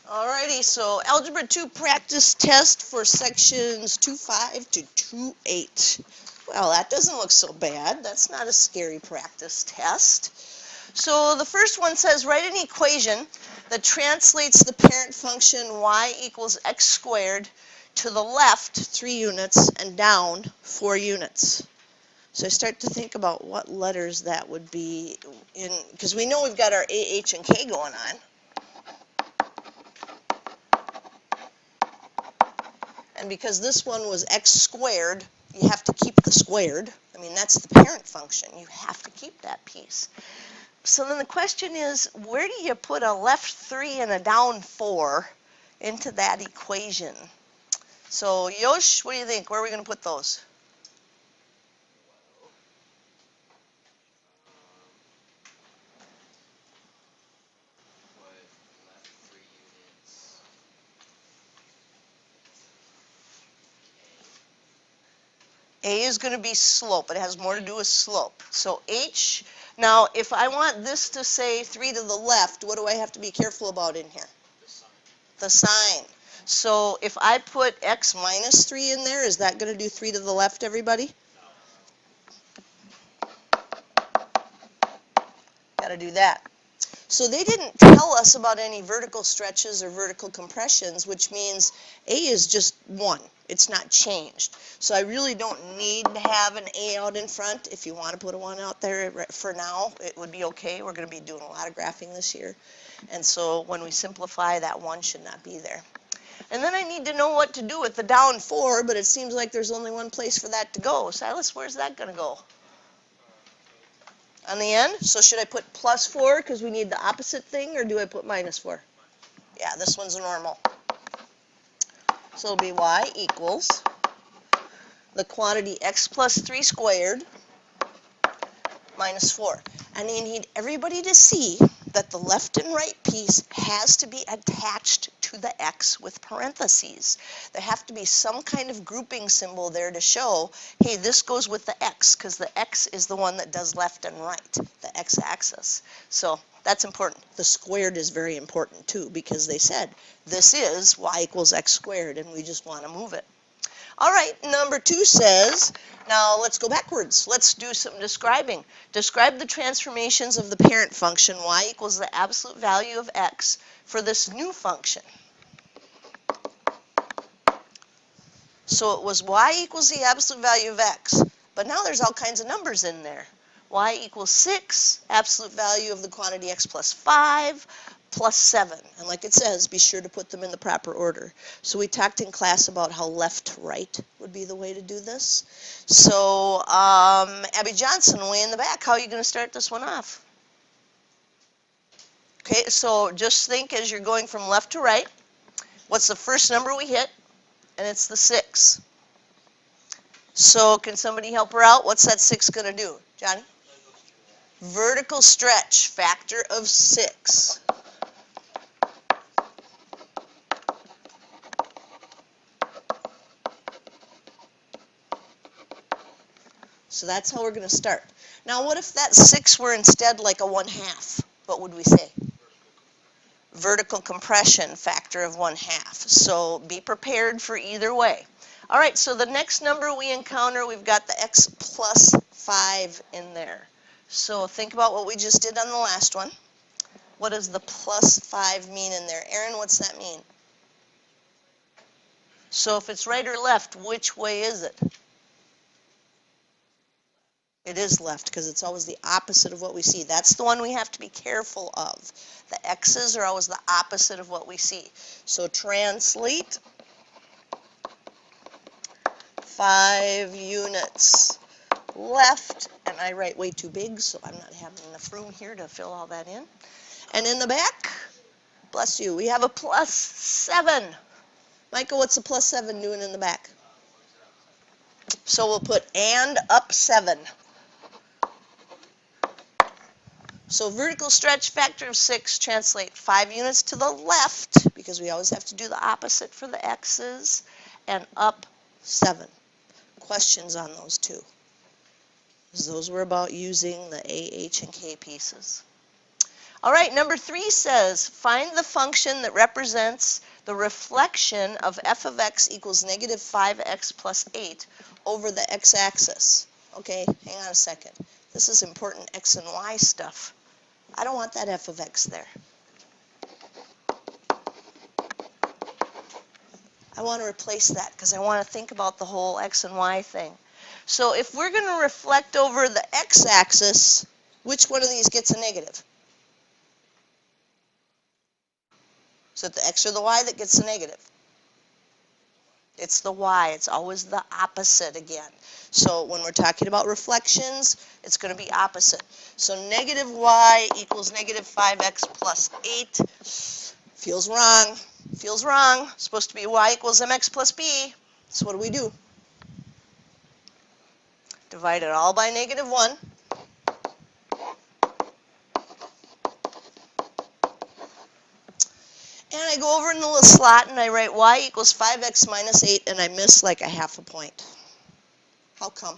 Alrighty, so Algebra 2 practice test for sections 2.5 to 2.8. Well, that doesn't look so bad. That's not a scary practice test. So the first one says, write an equation that translates the parent function y equals x squared to the left 3 units and down 4 units. So I start to think about what letters that would be in, because we know we've got our A, H, and K going on. And because this one was x squared, you have to keep the squared. I mean, that's the parent function. You have to keep that piece. So then the question is, where do you put a left 3 and a down 4 into that equation? So, Yosh, what do you think? Where are we going to put those? A is going to be slope. It has more to do with slope. So H, now if I want this to say 3 to the left, what do I have to be careful about in here? The sign. So if I put x minus 3 in there, is that going to do 3 to the left, everybody? Got to do that. So they didn't tell us about any vertical stretches or vertical compressions, which means A is just 1. It's not changed. So I really don't need to have an A out in front. If you want to put a 1 out there for now, it would be okay. We're going to be doing a lot of graphing this year. And so when we simplify, that 1 should not be there. And then I need to know what to do with the down 4, but it seems like there's only one place for that to go. Silas, where's that going to go? On the end? So should I put plus 4 because we need the opposite thing, or do I put minus 4? Yeah, this one's a normal. So it'll be y equals the quantity x plus 3 squared minus 4. And you need everybody to see that the left and right piece has to be attached to the x with parentheses. There have to be some kind of grouping symbol there to show, hey, this goes with the x, because the x is the one that does left and right, the x-axis. So that's important. The squared is very important too, because they said this is y equals x squared, and we just want to move it. All right, number 2 says, now let's go backwards. Let's do some describing. Describe the transformations of the parent function, y equals the absolute value of x, for this new function. So it was y equals the absolute value of x, but now there's all kinds of numbers in there. Y equals 6, absolute value of the quantity x plus 5, plus 7. And like it says, be sure to put them in the proper order. So we talked in class about how left to right would be the way to do this. So Abby Johnson, way in the back, how are you going to start this one off? Okay, so just think as you're going from left to right, what's the first number we hit? And it's the 6. So can somebody help her out? What's that 6 going to do? Johnny? Vertical stretch, factor of 6. So that's how we're going to start. Now what if that 6 were instead like a 1/2? What would we say? Vertical compression, factor of 1/2. So be prepared for either way. All right, so the next number we encounter, we've got the x plus 5 in there. So think about what we just did on the last one. What does the plus 5 mean in there? Aaron, what's that mean? So if it's right or left, which way is it? It is left because it's always the opposite of what we see. That's the one we have to be careful of. The x's are always the opposite of what we see. So translate 5 units left, and I write way too big, so I'm not having enough room here to fill all that in. And in the back, bless you, we have a plus 7. Michael, what's the plus 7 doing in the back? So we'll put and up 7. So vertical stretch, factor of 6, translate 5 units to the left, because we always have to do the opposite for the x's, and up 7. Questions on those two? Because those were about using the A, H, and K pieces. All right, number 3 says, find the function that represents the reflection of f of x equals negative 5x plus 8 over the x-axis. Okay, hang on a second. This is important x and y stuff. I don't want that f of x there. I want to replace that because I want to think about the whole x and y thing. So if we're going to reflect over the x-axis, which one of these gets a negative? Is it the x or the y that gets a negative? It's the y. It's always the opposite again. So when we're talking about reflections, it's going to be opposite. So negative y equals negative 5x plus 8. Feels wrong. Feels wrong. It's supposed to be y equals mx plus b. So what do? Divide it all by negative 1. And I go over in the little slot and I write y equals 5x minus 8, and I miss like a half a point. How come?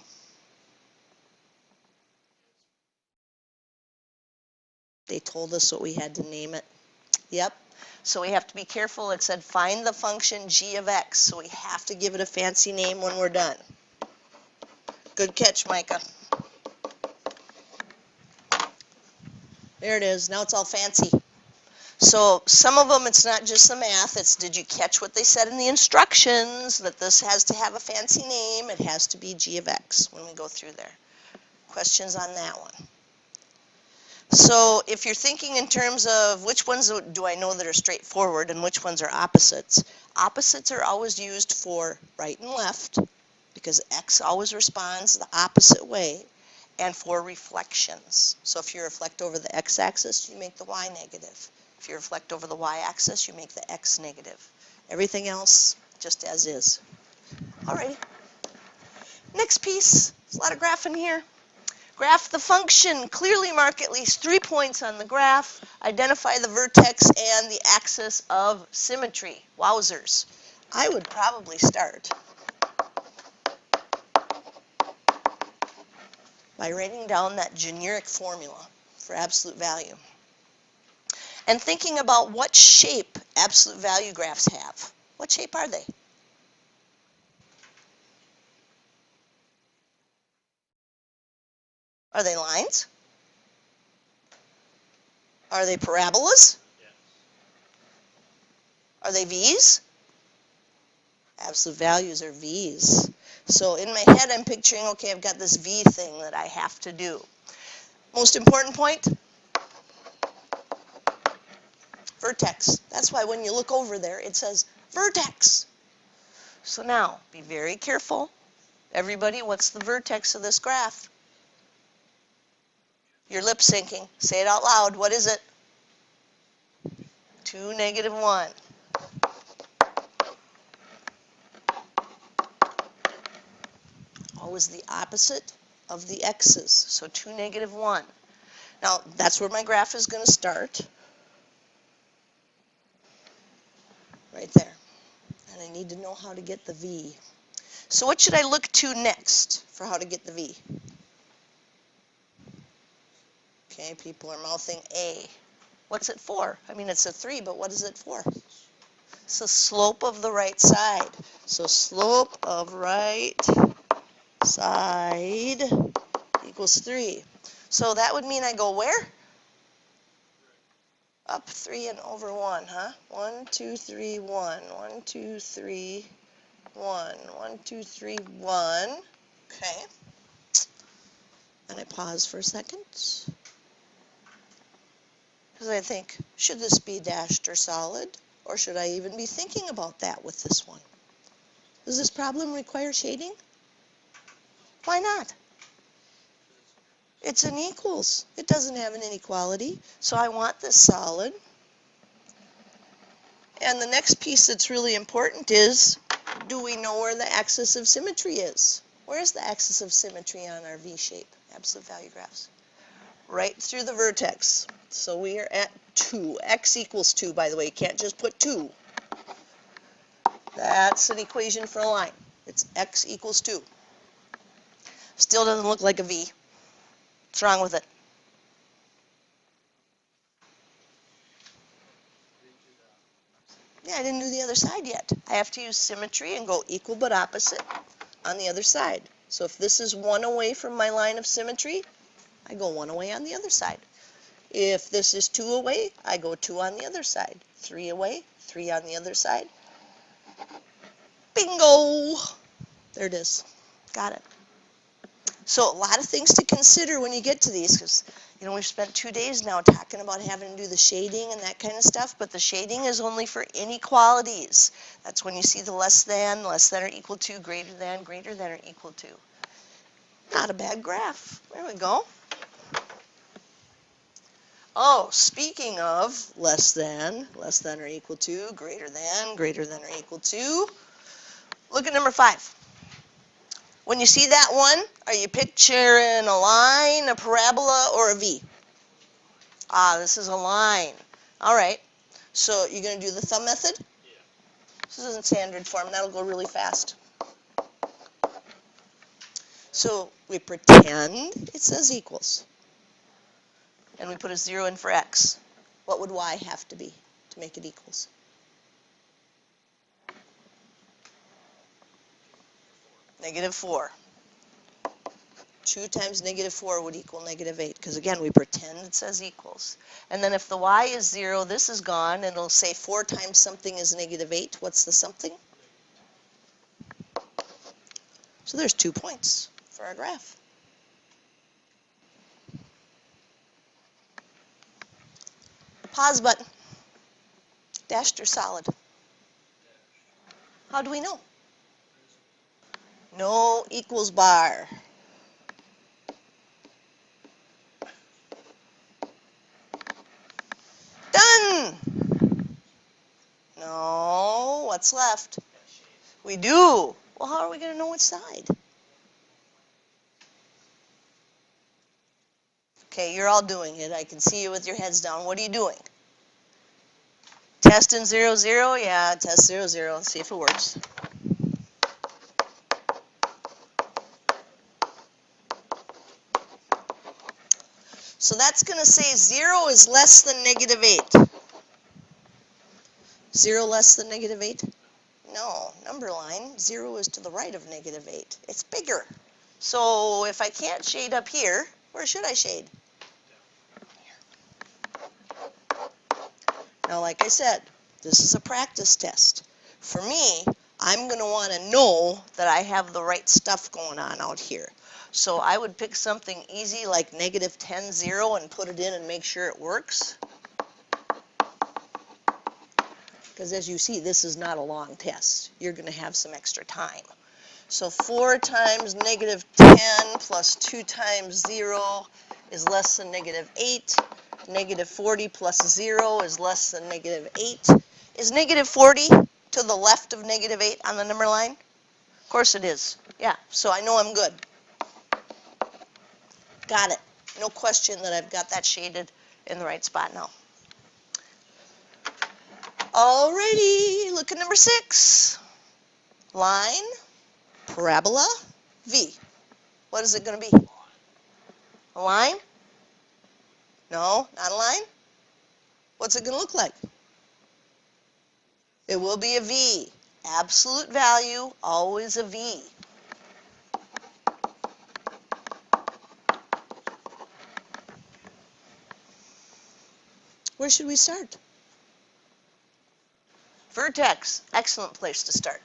They told us what we had to name it. Yep. So we have to be careful. It said find the function g of x. So we have to give it a fancy name when we're done. Good catch, Micah. There it is. Now it's all fancy. So some of them, it's not just the math. It's did you catch what they said in the instructions, that this has to have a fancy name. It has to be g of x when we go through there. Questions on that one? So if you're thinking in terms of which ones do I know that are straightforward and which ones are opposites, opposites are always used for right and left because x always responds the opposite way, and for reflections. So if you reflect over the x-axis, you make the y negative. If you reflect over the y-axis, you make the x negative. Everything else just as is. Alrighty. Next piece. There's a lot of graph in here. Graph the function. Clearly mark at least 3 points on the graph. Identify the vertex and the axis of symmetry. Wowzers. I would probably start by writing down that generic formula for absolute value and thinking about what shape absolute value graphs have. What shape are they? Are they lines? Are they parabolas? Yes. Are they V's? Absolute values are V's. So in my head I'm picturing, okay, I've got this V thing that I have to do. Most important point? Vertex. That's why when you look over there it says vertex. So now, be very careful. Everybody, what's the vertex of this graph? You're lip syncing. Say it out loud. What is it? 2, negative 1. Always the opposite of the x's. So 2, negative 1. Now, that's where my graph is going to start. Right there. And I need to know how to get the V. So what should I look to next for how to get the V? Okay, people are mouthing A. What's it for? I mean, it's a 3, but what is it for? It's the slope of the right side. So slope of right side equals 3. So that would mean I go where? Up 3 and over 1, huh? 1, 2, 3, 1. 1, 2, 3, 1. 1, 2, 3, 1. Okay. And I pause for a second. Because I think, should this be dashed or solid? Or should I even be thinking about that with this one? Does this problem require shading? Why not? It's an equals. It doesn't have an inequality. So I want this solid. And the next piece that's really important is, do we know where the axis of symmetry is? Where is the axis of symmetry on our V-shape absolute value graphs? Right through the vertex. So we are at 2. X equals 2, by the way. You can't just put 2. That's an equation for a line. It's x equals 2. Still doesn't look like a V. What's wrong with it? Yeah, I didn't do the other side yet. I have to use symmetry and go equal but opposite on the other side. So if this is 1 away from my line of symmetry, I go 1 away on the other side. If this is 2 away, I go 2 on the other side. 3 away, 3 on the other side. Bingo! There it is. Got it. So a lot of things to consider when you get to these, because we've spent 2 days now talking about having to do the shading and that kind of stuff, but the shading is only for inequalities. That's when you see the less than or equal to, greater than or equal to. Not a bad graph. There we go. Oh, speaking of less than or equal to, greater than or equal to, look at number 5. When you see that one, are you picturing a line, a parabola, or a V? Ah, this is a line. All right. So you're going to do the thumb method? Yeah. This is in standard form. That'll go really fast. So we pretend it says equals. And we put a 0 in for x. What would y have to be to make it equals? -4. 2 times -4 would equal -8, because again, we pretend it says equals. And then if the y is 0, this is gone, and it'll say 4 times something is -8. What's the something? So there's 2 points for our graph. Pause button. Dashed or solid? How do we know? No equals bar. Done! No, what's left? We do. Well, how are we going to know which side? Okay, you're all doing it. I can see you with your heads down. What are you doing? Test in 0, 0? Yeah, test 0, 0. Let's see if it works. So that's going to say 0 is less than -8. 0 less than -8? No, number line, 0 is to the right of -8. It's bigger. So if I can't shade up here, where should I shade? Now, like I said, this is a practice test. For me, I'm going to want to know that I have the right stuff going on out here. So I would pick something easy like -10, 0 and put it in and make sure it works. Because as you see, this is not a long test. You're going to have some extra time. So 4 times -10 plus 2 times 0 is less than -8. -40 plus 0 is less than -8. Is -40 to the left of -8 on the number line? Of course it is. Yeah, so I know I'm good. Got it. No question that I've got that shaded in the right spot now. Alrighty, look at number 6. Line, parabola, V. What is it going to be? A line? No, not a line. What's it going to look like? It will be a V. Absolute value, always a V. Where should we start? Vertex, excellent place to start.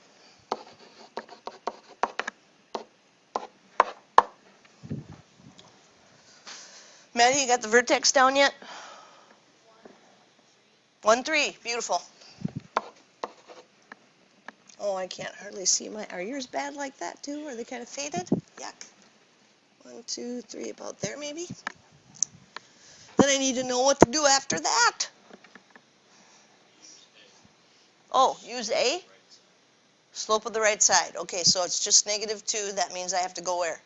Maddie, you got the vertex down yet? 1, 3, beautiful. Oh, I can't hardly see my, are yours bad like that too? Are they kind of faded? Yuck. 1, 2, 3, about there maybe? Then I need to know what to do after that. Oh, use A? Slope of the right side. Okay, so it's just -2. That means I have to go where?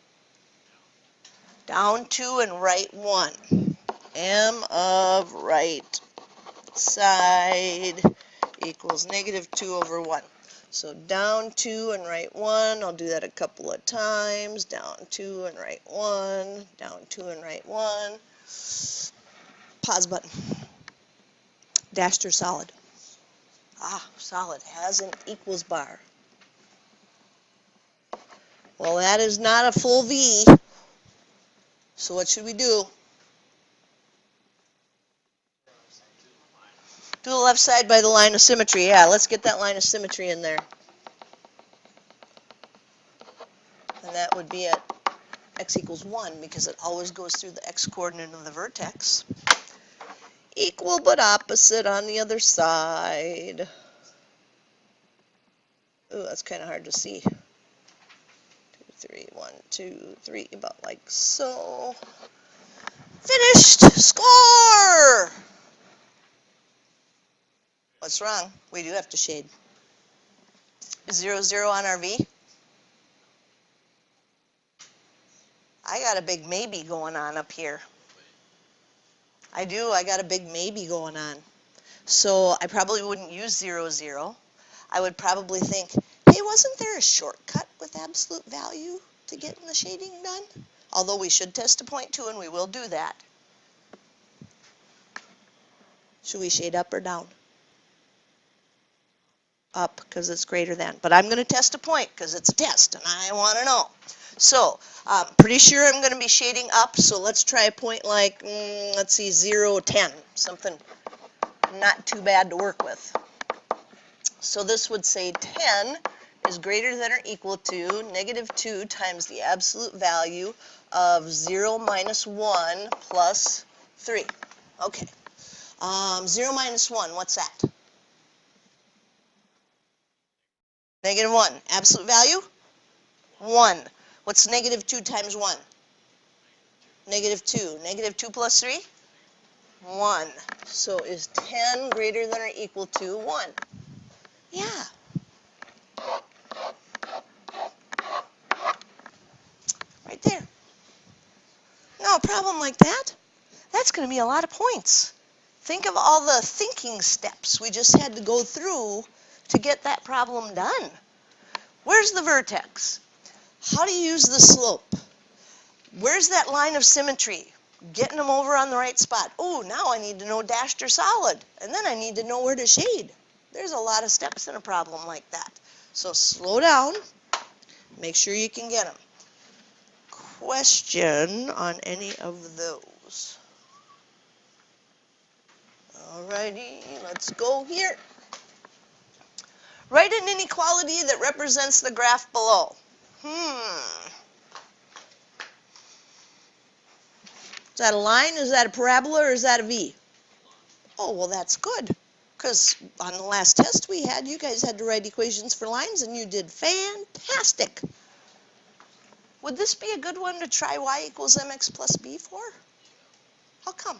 Down 2 and right 1. M of right side equals -2/1. So down 2 and right 1. I'll do that a couple of times. Down 2 and right 1. Down 2 and right 1. Pause button. Dashed or solid? Solid has an equals bar. Well, that is not a full V. So what should we do? Do the left side by the line of symmetry. Yeah, let's get that line of symmetry in there. And that would be at x equals 1 because it always goes through the x coordinate of the vertex. Equal but opposite on the other side. Ooh, that's kind of hard to see. 2, 3, 1, 2, 3, about like so. Finished! Score! What's wrong? We do have to shade. 0, 0 on our V. I got a big maybe going on up here. I do. I got a big maybe going on. So I probably wouldn't use 0, 0. I would probably think, hey, wasn't there a shortcut with absolute value to getting the shading done? Although we should test a point too, and we will do that. Should we shade up or down? Up, because it's greater than. But I'm going to test a point because it's a test, and I want to know. So I'm pretty sure I'm going to be shading up, so let's try a point like, let's see, 0, 10. Something not too bad to work with. So this would say 10 is greater than or equal to negative 2 times the absolute value of 0 minus 1 plus 3. Okay. 0 minus 1, what's that? Negative 1. Absolute value? 1. What's negative 2 times 1? Negative 2. Negative 2 plus 3? 1. So is 10 greater than or equal to 1? Yeah. Right there. No problem like that. That's going to be a lot of points. Think of all the thinking steps we just had to go through to get that problem done. Where's the vertex? How do you use the slope? Where's that line of symmetry? Getting them over on the right spot. Oh, now I need to know dashed or solid. And then I need to know where to shade. There's a lot of steps in a problem like that. So slow down. Make sure you can get them. Question on any of those? Alrighty, let's go here. Write an inequality that represents the graph below. Is that a line? Is that a parabola? Or is that a V? Oh, well, that's good. Because on the last test we had, you guys had to write equations for lines, and you did fantastic. Would this be a good one to try y equals mx plus b for? How come?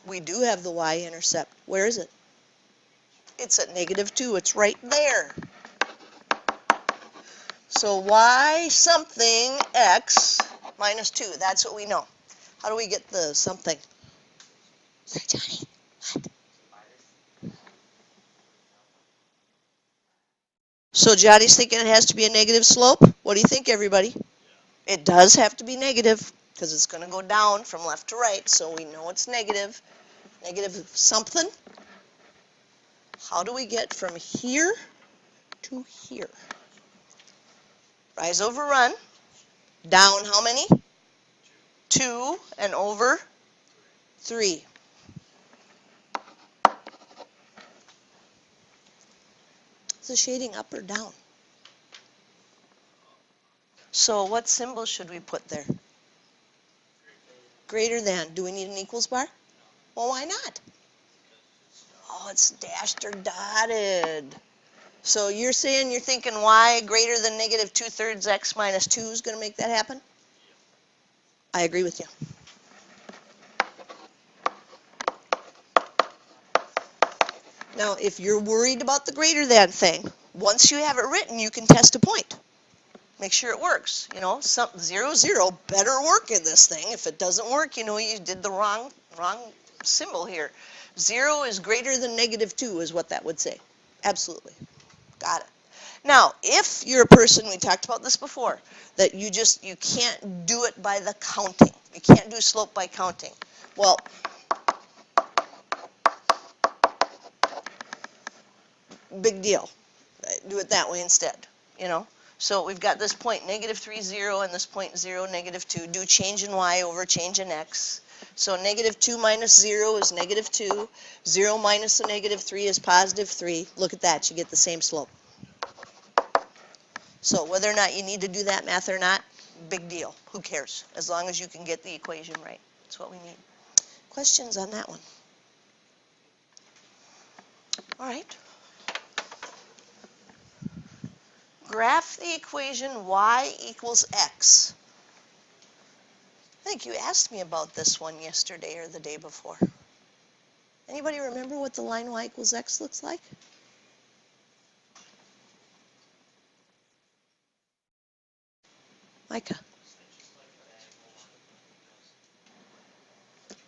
We do have the y-intercept. Where is it? It's at negative 2. It's right there. So y something x minus 2. That's what we know. How do we get the something? Sorry, Johnny. What? So Johnny's thinking it has to be a negative slope. What do you think, everybody? It does have to be negative because it's going to go down from left to right. So we know it's negative. Negative something. How do we get from here to here? Rise over run. Down how many? 2 and over 3. Is the shading up or down? So what symbol should we put there? Greater than. Do we need an equals bar? Well, why not? Oh, it's dashed or dotted. So you're saying you're thinking y greater than negative 2/3 x minus 2 is going to make that happen? I agree with you. Now, if you're worried about the greater than thing, once you have it written, you can test a point. Make sure it works. You know, 0, 0 better work in this thing. If it doesn't work, you know you did the wrong symbol here. 0 is greater than negative 2 is what that would say. Absolutely. Got it. Now, if you're a person, we talked about this before, that you can't do it by the counting. You can't do slope by counting. Well, big deal. Do it that way instead, you know. So we've got this point, negative 3, 0, and this point, 0, negative 2. Do change in y over change in x. So negative 2 minus 0 is negative 2. 0 minus a negative 3 is positive 3. Look at that. You get the same slope. So whether or not you need to do that math or not, big deal. Who cares? As long as you can get the equation right. That's what we need. Questions on that one? All right. Graph the equation y equals x. I think you asked me about this one yesterday or the day before. Anybody remember what the line y equals x looks like? Micah.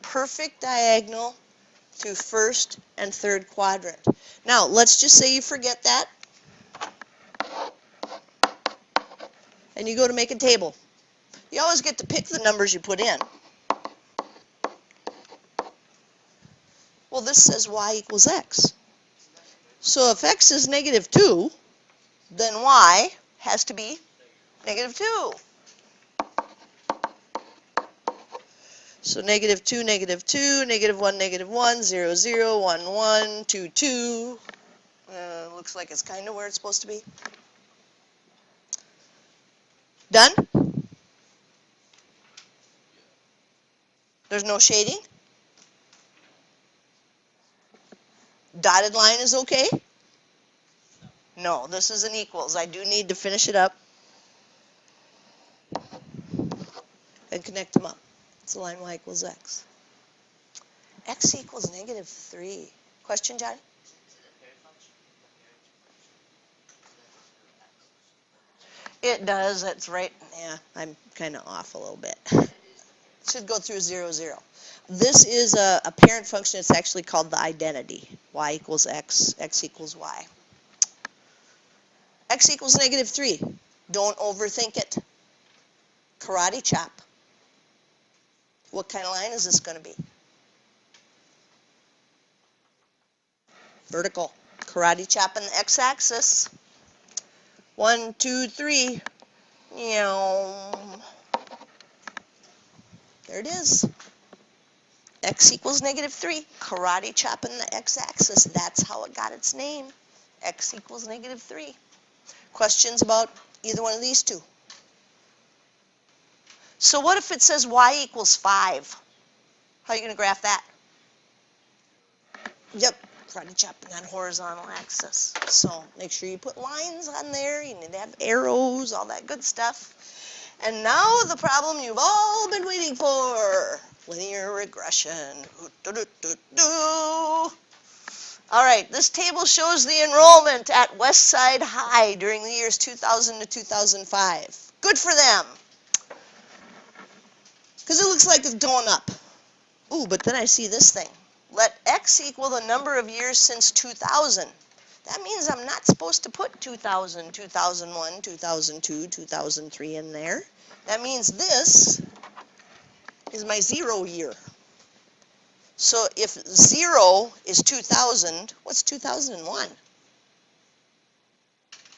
Perfect diagonal through first and third quadrant. Now, let's just say you forget that. And you go to make a table. You always get to pick the numbers you put in. Well, this says y equals x. So if x is negative 2, then y has to be negative 2. So negative 2, negative 2, negative 1, negative 1, 0, 0, 1, 1, 2, 2. Looks like it's kind of where it's supposed to be. Done? There's no shading? Dotted line is okay? No, this is an equals. I do need to finish it up and connect them up. It's the line y equals x. X equals negative 3. Question, John? It does. That's right. Yeah, I'm kind of off a little bit. Should go through 0, 0. This is a parent function. It's actually called the identity. Y equals x, x equals y. X equals negative 3. Don't overthink it. Karate chop. What kind of line is this going to be? Vertical. Karate chop on the x-axis. 1, 2, 3. There it is. X equals negative 3. Karate chop on the x-axis. That's how it got its name. X equals negative 3. Questions about either one of these two? So what if it says y equals 5? How are you going to graph that? Yep, karate chop on that horizontal axis. So make sure you put lines on there. You need to have arrows, all that good stuff. And now the problem you've all been waiting for. Linear regression. All right, this table shows the enrollment at Westside High during the years 2000 to 2005. Good for them. Because it looks like it's going up. Ooh, but then I see this thing. Let x equal the number of years since 2000. That means I'm not supposed to put 2000, 2001, 2002, 2003 in there. That means this is my 0 year. So if 0 is 2000, what's 2001?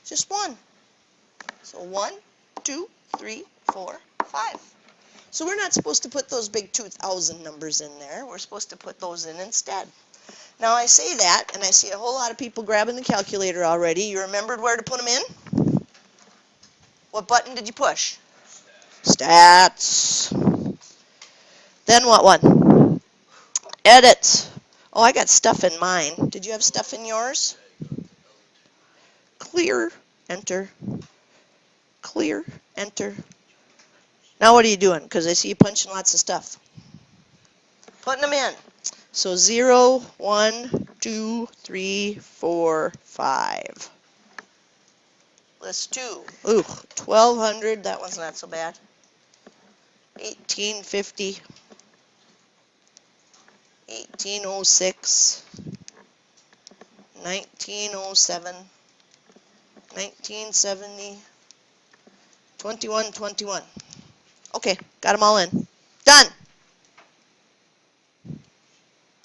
Just 1. So 1, 2, 3, 4, 5. So we're not supposed to put those big 2000 numbers in there. We're supposed to put those in instead. Now I say that, and I see a whole lot of people grabbing the calculator already. You remembered where to put them in? What button did you push? Stats. Then what one? Edit. Oh, I got stuff in mine. Did you have stuff in yours? Clear. Enter. Clear. Enter. Now what are you doing? Because I see you punching lots of stuff. Putting them in. So 0, 1, 2, 3, 4, 5. List 2. Ooh, 1200. That one's not so bad. 1850. 1806. 1907. 1970. 2121. Okay, got them all in. Done.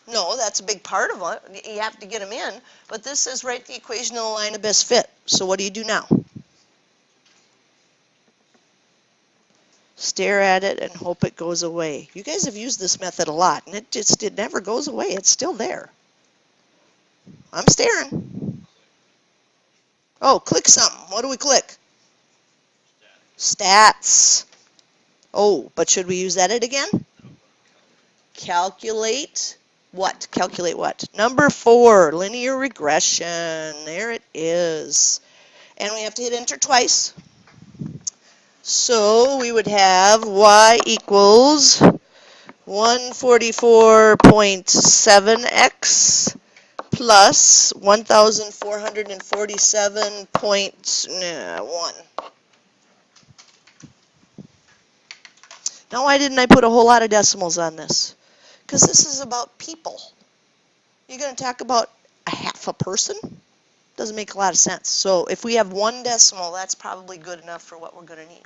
No, that's that's a big part of it. You have to get them in. But this says write the equation in the line of best fit. So what do you do now? Stare at it and hope it goes away. You guys have used this method a lot, and it never goes away. It's still there. I'm staring. Oh, click something. What do we click? Stats. Oh, but should we use edit again? Calculate what? Calculate what? Number 4, linear regression. There it is. And we have to hit enter twice. So we would have y equals 144.7x plus 1,447.1. Now why didn't I put a whole lot of decimals on this? Because this is about people. You're going to talk about a half a person? Doesn't make a lot of sense. So if we have one decimal, that's probably good enough for what we're going to need.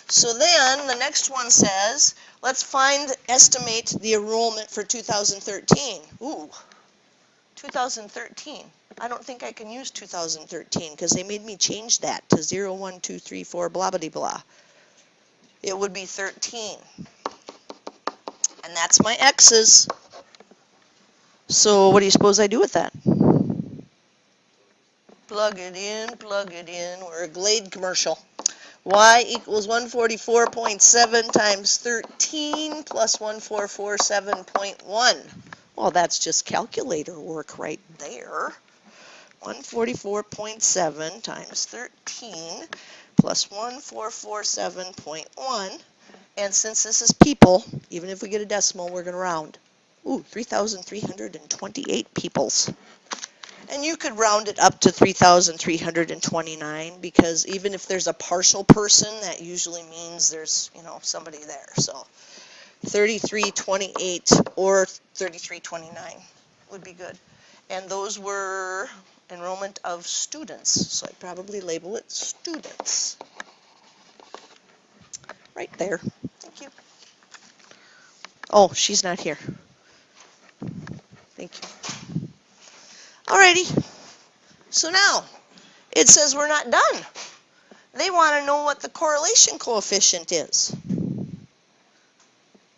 So then the next one says, let's estimate the enrollment for 2013. Ooh, 2013. I don't think I can use 2013 because they made me change that to 0, 1, 2, 3, 4, blah, blah, blah. It would be 13. And that's my x's. So what do you suppose I do with that? Plug it in, plug it in. We're a Glade commercial. Y equals 144.7 times 13 plus 1447.1. Well, that's just calculator work right there. 144.7 times 13 plus 1447.1. And since this is people, even if we get a decimal, we're going to round. Ooh, 3,328 peoples. And you could round it up to 3,329 because even if there's a partial person, that usually means there's, somebody there. So 3328 or 3329 would be good. And those were enrollment of students. So I'd probably label it students. Right there. Thank you. Oh, she's not here. Thank you. Alrighty, so now it says we're not done. They want to know what the correlation coefficient is.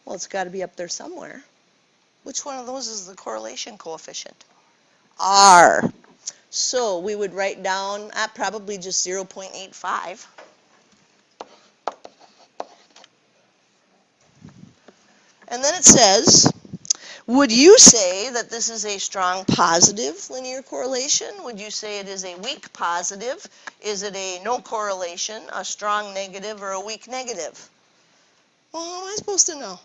Well, it's got to be up there somewhere. Which one of those is the correlation coefficient? R. So we would write down probably just 0.85. And then it says, would you say that this is a strong positive linear correlation? Would you say it is a weak positive? Is it a no correlation, a strong negative, or a weak negative? Well, how am I supposed to know?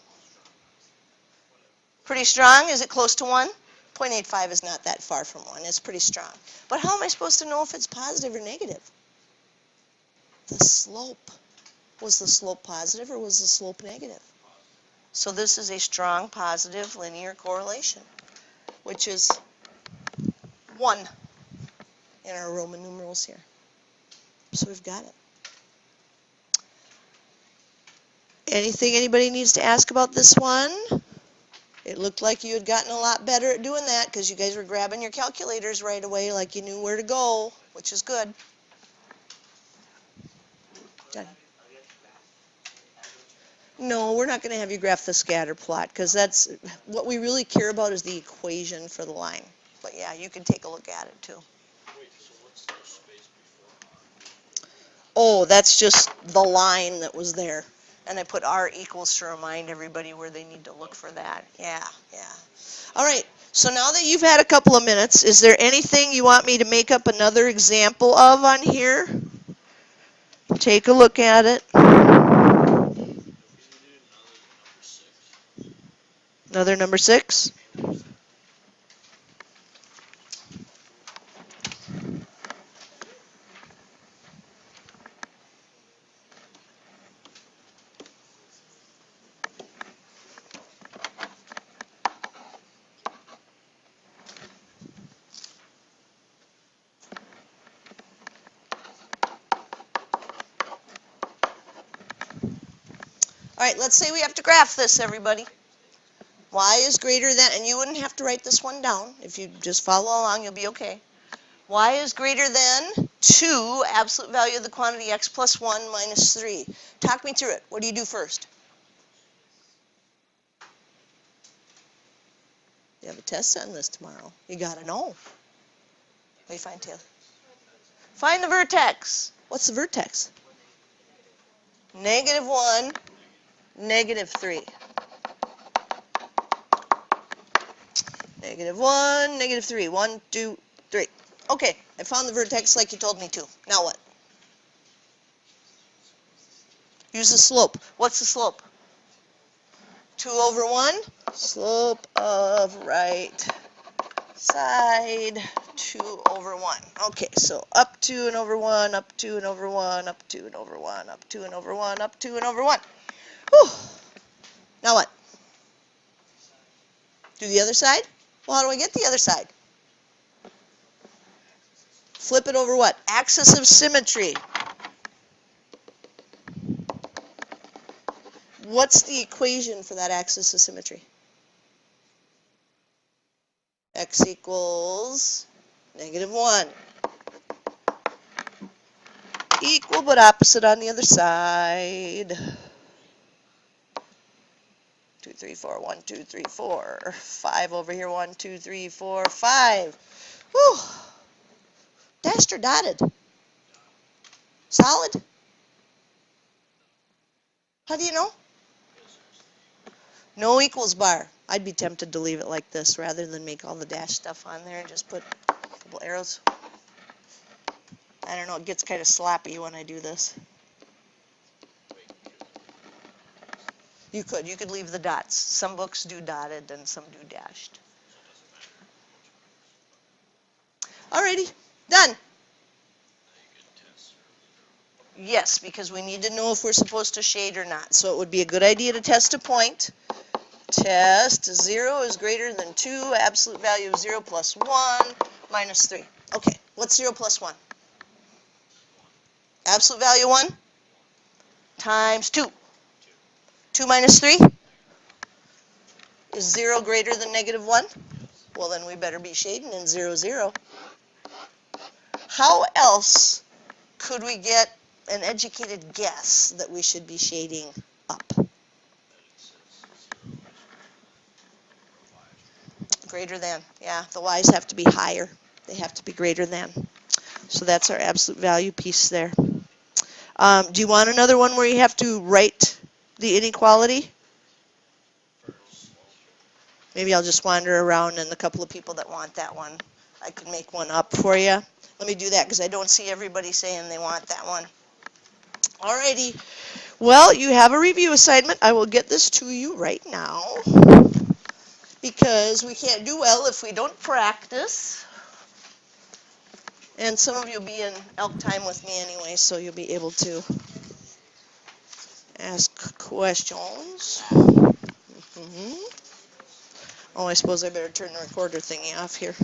Pretty strong? Is it close to 1? 0.85 is not that far from 1. It's pretty strong. But how am I supposed to know if it's positive or negative? The slope. Was the slope positive or was the slope negative? So this is a strong positive linear correlation, which is 1 in our Roman numerals here. So we've got it. Anything anybody needs to ask about this one? It looked like you had gotten a lot better at doing that because you guys were grabbing your calculators right away like you knew where to go, which is good. Done. No, we're not going to have you graph the scatter plot because that's what we really care about is the equation for the line. But yeah, you can take a look at it too. Wait, so what's the space before? Oh, that's just the line that was there. And I put R equals to remind everybody where they need to look for that. Yeah. All right, so now that you've had a couple of minutes, is there anything you want me to make up another example of on here? Take a look at it. Another number 6? All right, let's say we have to graph this, everybody. Y is greater than, and you wouldn't have to write this one down. If you just follow along, you'll be okay. Y is greater than 2, absolute value of the quantity x plus 1 minus 3. Talk me through it. What do you do first? You have a test on this tomorrow. You got to know. What do you find, Taylor? Find the vertex. What's the vertex? -1, -3. -1, -3. 1, 2, 3. Okay, I found the vertex like you told me to. Now what? Use the slope. What's the slope? 2 over 1. Slope of right side 2 over 1. Okay, so up 2 and over 1, up 2 and over 1, up 2 and over 1, up 2 and over 1, up 2 and over 1. Whew. Now what? Do the other side? Well, how do I get the other side? Flip it over what? Axis of symmetry. What's the equation for that axis of symmetry? X equals -1. Equal but opposite on the other side. 2, 3, 4, 1, 2, 3, 4. 5 over here, 1, 2, 3, 4, 5. Whew. Dashed or dotted? Solid? How do you know? No equals bar. I'd be tempted to leave it like this rather than make all the dash stuff on there and just put a couple arrows. I don't know, it gets kind of sloppy when I do this. You could leave the dots. Some books do dotted and some do dashed. Alrighty, done. Yes, because we need to know if we're supposed to shade or not. So it would be a good idea to test a point. Test 0 is greater than 2, absolute value of 0 plus 1 minus 3. Okay, what's 0 plus 1? Absolute value 1 times 2. 2 minus 3? Is 0 greater than -1? Well, then we better be shading in 0, 0. How else could we get an educated guess that we should be shading up? Greater than. Yeah, the y's have to be higher. They have to be greater than. So that's our absolute value piece there. Do you want another one where you have to write the inequality? Maybe I'll just wander around and a couple of people that want that one, I could make one up for you. Let me do that because I don't see everybody saying they want that one. Alrighty. Well, you have a review assignment. I will get this to you right now because we can't do well if we don't practice. And some of you will be in elk time with me anyway, so you'll be able to ask questions. Oh, I suppose I better turn the recorder thingy off here.